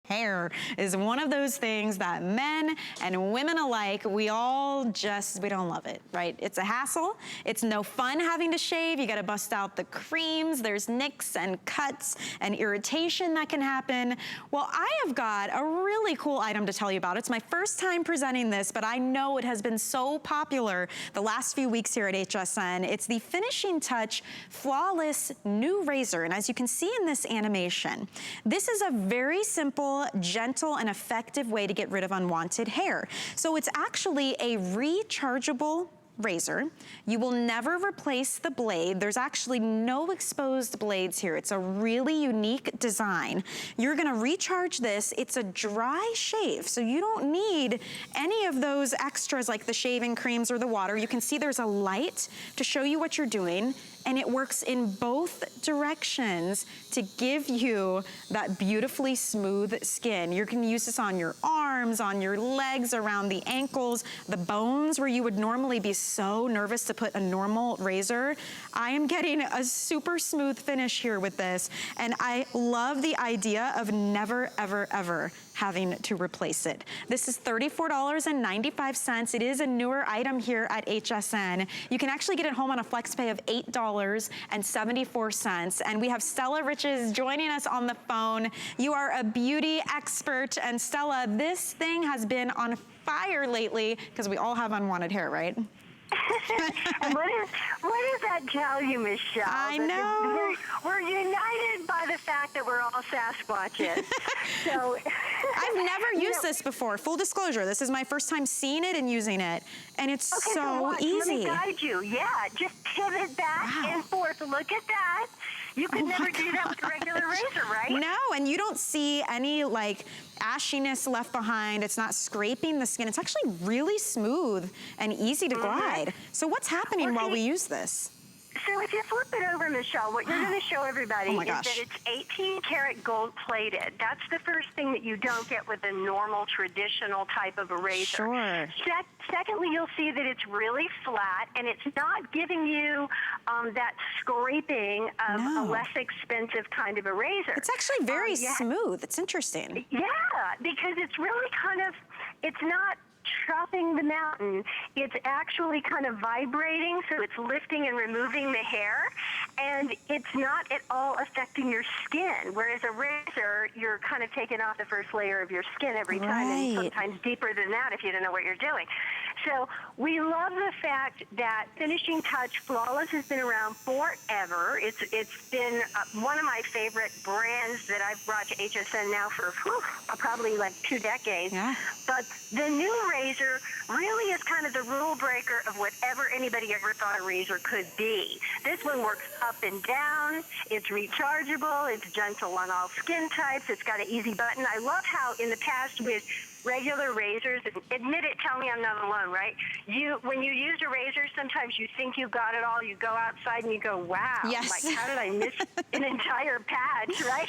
hair is one of those things that men and women alike, we don't love it, right? It's a hassle. It's no fun having to shave. You gotta bust out the creams. There's nicks and cuts and irritation that can happen. Well, I have got a really cool item to tell you about. It's my first time presenting this, but I know it has been so popular the last few weeks here at HSN. It's the Finishing Touch Flawless New Razor. And as you can see in this animation, this is a very simple, gentle, and effective way to get rid of unwanted hair. So it's actually a rechargeable razor. You will never replace the blade. There's actually no exposed blades here. It's a really unique design. You're gonna recharge this. It's a dry shave, so you don't need any of those extras like the shaving creams or the water. You can see there's a light to show you what you're doing, and it works in both directions to give you that beautifully smooth skin. You can use this on your arms, on your legs, around the ankles, the bones where you would normally be so nervous to put a normal razor. I am getting a super smooth finish here with this, and I love the idea of never, ever, ever having to replace it. This is $34.95. It is a newer item here at HSN. You can actually get it home on a flex pay of $8.74. And we have Stella Riches joining us on the phone. You are a beauty expert. And Stella, this thing has been on fire lately because we all have unwanted hair, right? And what does that tell you, Michelle? I know. We're united by the fact that we're all Sasquatches. So I've never used this before. Full disclosure, this is my first time seeing it and using it, and it's so easy. Let me guide you. Yeah, just pivot back and forth. Look at that. You could never do that with a regular razor, right? No, and you don't see any like ashiness left behind. It's not scraping the skin. It's actually really smooth and easy to glide. So what's happening while we use this? So if you flip it over, Michelle, what you're going to show everybody is that it's 18 karat gold plated. That's the first thing that you don't get with a normal traditional type of a razor. Sure. Secondly, you'll see that it's really flat and it's not giving you that scraping of a less expensive kind of a razor. It's actually very smooth. It's interesting. Yeah, because it's really kind of, it's not chopping the mountain. It's actually kind of vibrating, so it's lifting and removing the hair, and it's not at all affecting your skin. Whereas a razor, you're kind of taking off the first layer of your skin every time, and sometimes deeper than that if you don't know what you're doing. So we love the fact that Finishing Touch Flawless has been around forever. It's been one of my favorite brands that I've brought to HSN now for probably like 2 decades. Yeah. But the new razor really is kind of the rule breaker of whatever anybody ever thought a razor could be. This one works up and down. It's rechargeable. It's gentle on all skin types. It's got an easy button. I love how in the past with regular razors, admit it, tell me I'm not alone, right? When you use a razor, sometimes you think you got it all. You go outside and you go, wow, like how did I miss an entire patch, right?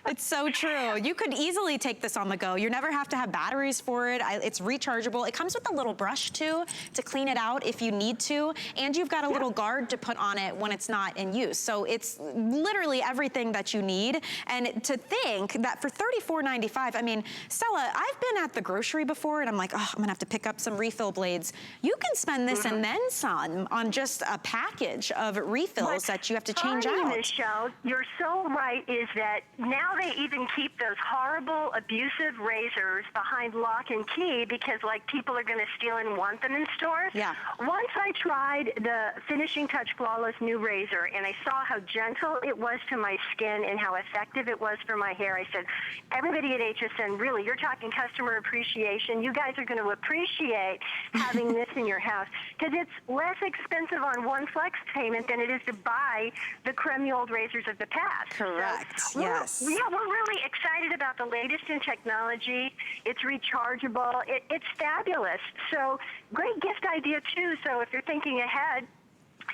It's so true. You could easily take this on the go. You never have to have batteries for it. It's rechargeable. It comes with a little brush too to clean it out if you need to. And you've got a little guard to put on it when it's not in use. So it's literally everything that you need. And to think that for $34.95, I mean, Stella, I've been at the grocery before and I'm like, oh, I'm gonna have to pick up some refill blades. You can spend this and then some on just a package of refills that you have to change out. Michelle, you're so right, is that now they even keep those horrible, abusive razors behind lock and key because, like, people are going to steal and want them in stores. Yeah. Once I tried the Finishing Touch Flawless new razor and I saw how gentle it was to my skin and how effective it was for my hair, I said, everybody at HSN, really, you're talking customer appreciation. You guys are going to appreciate having this in your house because it's less expensive on one flex payment than it is to buy the crummy old razors of the past. Correct. So yes. Yeah, we're really excited about the latest in technology. It's rechargeable. It's fabulous. So great gift idea, too. So if you're thinking ahead,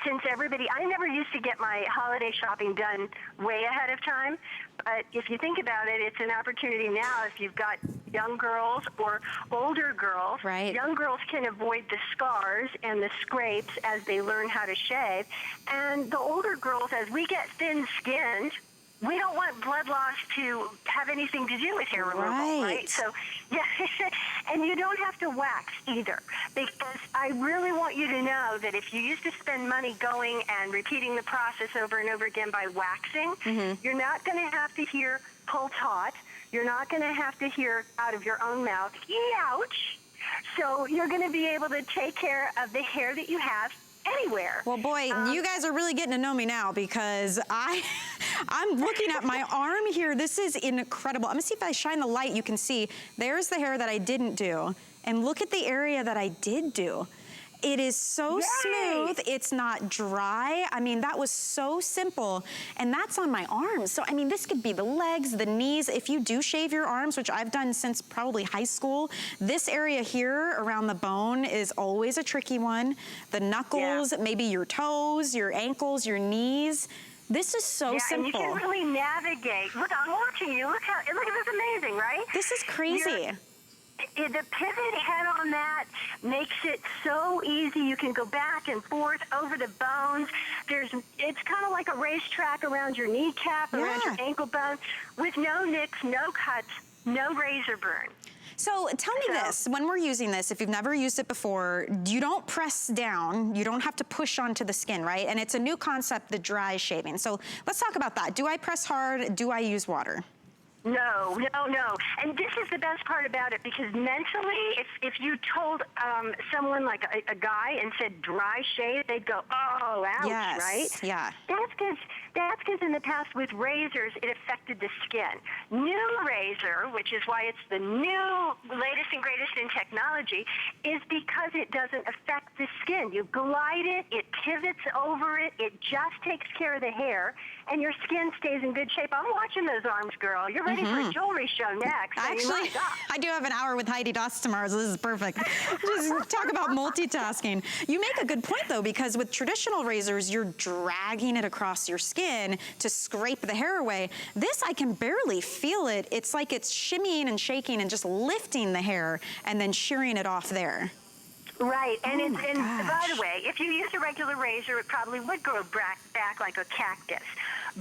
since I never used to get my holiday shopping done way ahead of time. But if you think about it, it's an opportunity now if you've got young girls or older girls. Right. Young girls can avoid the scars and the scrapes as they learn how to shave. And the older girls, as we get thin-skinned, we don't want blood loss to have anything to do with hair removal, right? So, yeah, and you don't have to wax either, because I really want you to know that if you used to spend money going and repeating the process over and over again by waxing, you're not going to have to hear pull taut. You're not going to have to hear out of your own mouth, ouch. So you're going to be able to take care of the hair that you have anywhere. Well, boy, you guys are really getting to know me now, because I'm looking at my arm here. This is incredible. I'm gonna see if I shine the light, you can see there's the hair that I didn't do, and look at the area that I did do. It is so smooth, it's not dry. I mean, that was so simple, and that's on my arms. So, I mean, this could be the legs, the knees. If you do shave your arms, which I've done since probably high school, this area here around the bone is always a tricky one. The knuckles, maybe your toes, your ankles, your knees. This is so simple. And you can really navigate. Look, I'm watching you. Look at this, amazing, right? This is crazy. The pivot head on that makes it so easy. You can go back and forth over the bones. It's kind of like a racetrack around your kneecap, around your ankle bone, with no nicks, no cuts, no razor burn. So tell me this, when we're using this, if you've never used it before, you don't press down, you don't have to push onto the skin, right? And it's a new concept, the dry shaving. So let's talk about that. Do I press hard? Do I use water? No. And this is the best part about it, because mentally, if you told someone like a guy and said dry shave, they'd go, oh, ouch, right? Yeah. That's because in the past with razors, it affected the skin. New razor, which is why it's the new latest and greatest in technology, is because it doesn't affect the skin. You glide it, it pivots over it, it just takes care of the hair, and your skin stays in good shape. I'm watching those arms, girl. You're ready for a jewelry show next. Actually, I do have an hour with Heidi Doss tomorrow, so this is perfect. Just talk about multitasking. You make a good point, though, because with traditional razors, you're dragging it across your skin to scrape the hair away. This, I can barely feel it. It's like it's shimmying and shaking and just lifting the hair and then shearing it off there. Right, and by the way, if you use a regular razor, it probably would grow back like a cactus.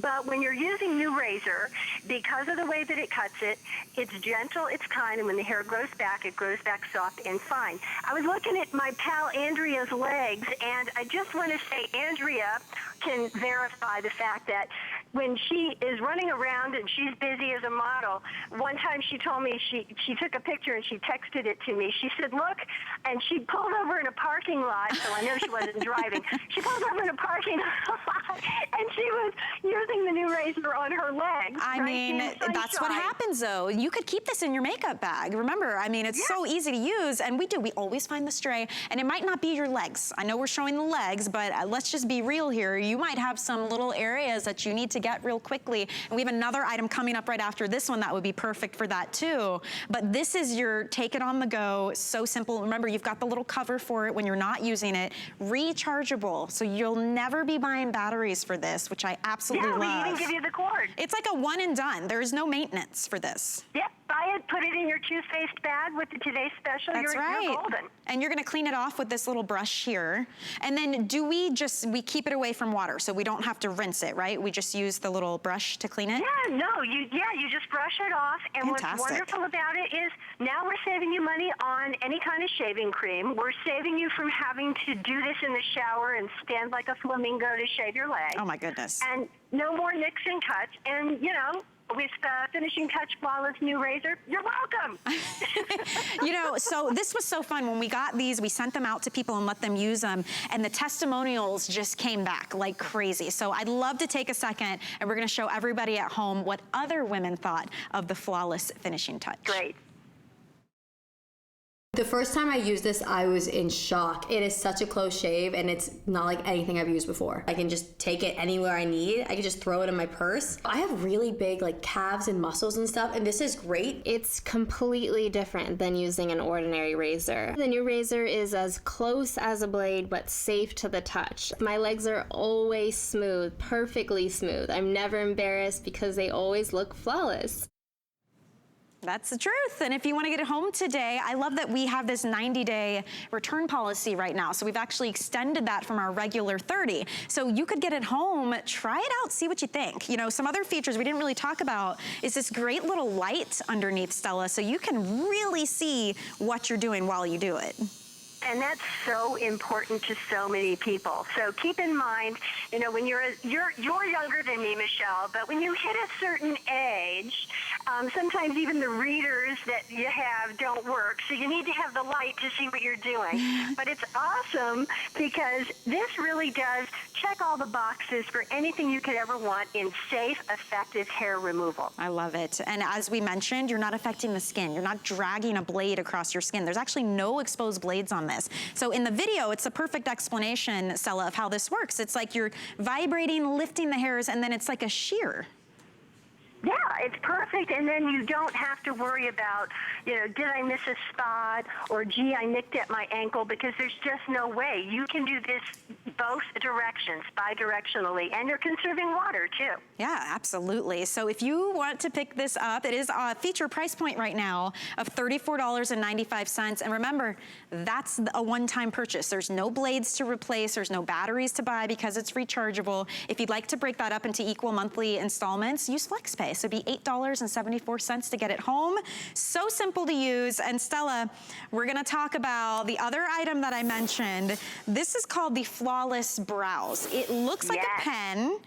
But when you're using new razor, because of the way that it cuts it, it's gentle, it's kind, and when the hair grows back, it grows back soft and fine. I was looking at my pal Andrea's legs, and I just want to say Andrea can verify the fact that when she is running around and she's busy as a model, one time she told me she took a picture and she texted it to me. She said, look, and she pulled over in a parking lot, so I know she wasn't driving. She pulled over in a parking lot, and she was using the new razor on her legs. I mean, that's what happens, though. You could keep this in your makeup bag. Remember, I mean, it's so easy to use, and we always find the stray, and it might not be your legs. I know we're showing the legs, but let's just be real here. You might have some little areas that you need to get real quickly, and we have another item coming up right after this one that would be perfect for that, too. But this is your take it on the go, so simple. Remember, you've got the little cover for it when you're not using it. Rechargeable, so you'll never be buying batteries for this, which I absolutely love. Yeah, we even give you the cord. It's like a one and done. There's no maintenance for this. Yep, buy it, put it in your toothpaste bag with the Today's Special. That's right. You're golden. And you're gonna clean it off with this little brush here. And then we keep it away from water, so we don't have to rinse it, right? We just use the little brush to clean it? Yeah, no, you just brush it off. And Fantastic. What's wonderful about it is now we're saving you money on any kind of shaving cream. We're saving you from having to do this in the shower and stand like a flamingo to shave your leg. Oh my goodness. And no more nicks and cuts. And, you know, with Finishing Touch Flawless New Razor, you're welcome. You know, so this was so fun. When we got these, we sent them out to people and let them use them, and the testimonials just came back like crazy. So I'd love to take a second, and we're gonna show everybody at home what other women thought of the Flawless Finishing Touch. Great. The first time I used this, I was in shock. It is such a close shave, and it's not like anything I've used before. I can just take it anywhere I need. I can just throw it in my purse. I have really big like calves and muscles and stuff, and this is great. It's completely different than using an ordinary razor. The new razor is as close as a blade, but safe to the touch. My legs are always smooth, perfectly smooth. I'm never embarrassed because they always look flawless. That's the truth. And if you want to get it home today, I love that we have this 90-day return policy right now. So we've actually extended that from our regular 30. So you could get it home, try it out, see what you think. You know, some other features we didn't really talk about is this great little light underneath, Stella, so you can really see what you're doing while you do it. And that's so important to so many people. So keep in mind, you know, when you're younger than me, Michelle, but when you hit a certain age, sometimes even the readers that you have don't work. So you need to have the light to see what you're doing. But it's awesome because this really does check all the boxes for anything you could ever want in safe, effective hair removal. I love it. And as we mentioned, you're not affecting the skin. You're not dragging a blade across your skin. There's actually no exposed blades on this. So in the video, it's a perfect explanation, Stella, of how this works. It's like you're vibrating, lifting the hairs, and then it's like a shear. Yeah, it's perfect, and then you don't have to worry about, you know, did I miss a spot, or gee, I nicked at my ankle, because there's just no way. You can do this both directions, bidirectionally, and you're conserving water, too. Yeah, absolutely. So if you want to pick this up, it is a feature price point right now of $34.95. And remember, that's a one-time purchase. There's no blades to replace. There's no batteries to buy because it's rechargeable. If you'd like to break that up into equal monthly installments, use FlexPay. So it'd be $8.74 to get it home. So simple to use. And Stella, we're gonna talk about the other item that I mentioned. This is called the Flawless Brows. It looks like a pen.